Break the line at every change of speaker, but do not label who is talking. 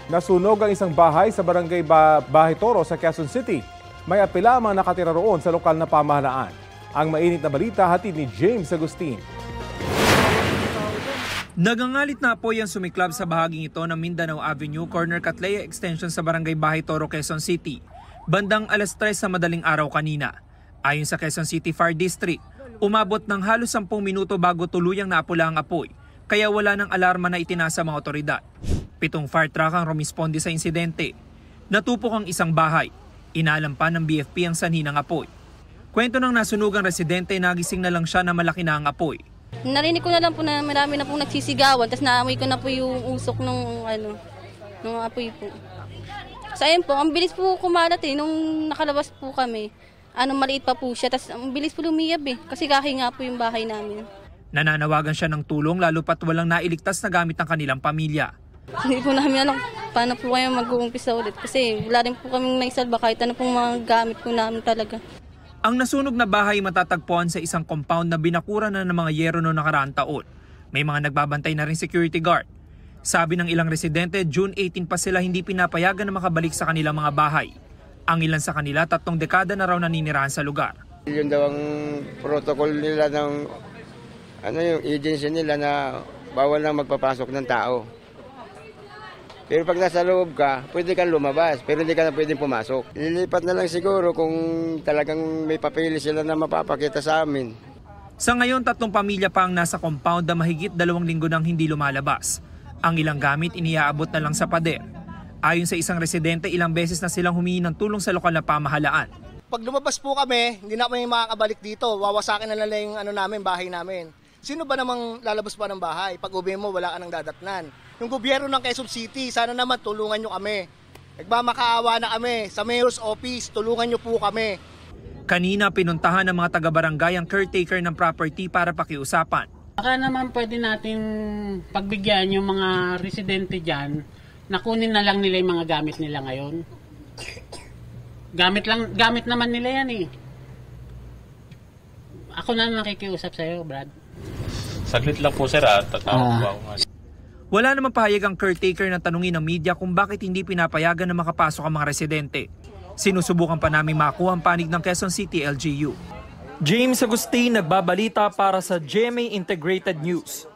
Nasunog ang isang bahay sa barangay Bahitoro sa Quezon City. May apela ang mga nakatira roon sa lokal na pamahalaan. Ang mainit na balita hatid ni James Agustin.
Nagangalit na apoy ang sumiklab sa bahaging ito ng Mindanao Avenue, Corner Catlea Extension sa barangay Bahitoro, Quezon City. Bandang alas 3 sa madaling araw kanina. Ayon sa Quezon City Fire District, umabot ng halos 10 minuto bago tuluyang naapula ang apoy, kaya wala ng alarma na itinasa mga otoridad. 7 fire truck ang rumisponde sa insidente. Natupok ang isang bahay. Inalam pa ng BFP ang sanhi ng apoy. Kwento ng nasunugang residente, nagising na lang siya na malaki na ang apoy.
Narinig ko na lang po na marami na pong nagsisigawan, tapos naamoy ko na po yung usok nung apoy po. So ayun po, ang bilis po kumalat nung nakalabas po kami. Maliit pa po siya, tapos ang bilis po lumiyab kasi kahinga po yung bahay namin.
Nananawagan siya ng tulong lalo pat walang nailigtas na gamit ng kanilang pamilya.
Hindi po namin alam paano po kayo mag-uumpisa ulit kasi wala rin po kaming naisalba kahit ano pong mga gamit po namin talaga.
Ang nasunog na bahay matatagpuan sa isang compound na binakuran na ng mga yero noong nakaraang taon. May mga nagbabantay na rin security guard. Sabi ng ilang residente, June 18 pa sila hindi pinapayagan na makabalik sa kanilang mga bahay. Ang ilan sa kanila 3 dekada na raw naninirahan sa lugar.
Yun daw ang protocol nila ng yung agency nila na bawal lang magpapasok ng tao. Pero pag nasa loob ka, pwede kang lumabas, pero hindi ka na pwedeng pumasok. Lilipat na lang siguro kung talagang may papel sila na mapapakita sa amin.
Sa ngayon, 3 pamilya pa ang nasa compound na mahigit 2 linggo nang hindi lumalabas. Ang ilang gamit iniaabot na lang sa pader. Ayon sa isang residente, ilang beses na silang humingi ng tulong sa lokal na pamahalaan.
Pag lumabas po kami, hindi na kami makakabalik dito. Wawasakin na lang yung bahay namin. Sino ba namang lalabas pa ng bahay? Pag uwi mo, wala ka nang dadatnan. Yung gobyerno ng Quezon City, sana naman tulungan nyo kami. Nagmamakaawa na kami. Sa Mayor's Office, tulungan nyo po kami.
Kanina pinuntahan ng mga taga-barangay ang caretaker ng property para pakiusapan.
Baka naman pwede natin pagbigyan yung mga residente dyan na kunin na lang nila yung mga gamit nila ngayon. Gamit naman nila yan eh. Ako na nakikiusap sa'yo, Brad.
Saglit lang po sir at tatawag po ako nga.
Wala namang pahayag ang caretaker na tanungin ng media kung bakit hindi pinapayagan na makapasok ang mga residente. Sinusubukan pa namin makuha ang panig ng Quezon City LGU. James Agustin, nagbabalita para sa GMA Integrated News.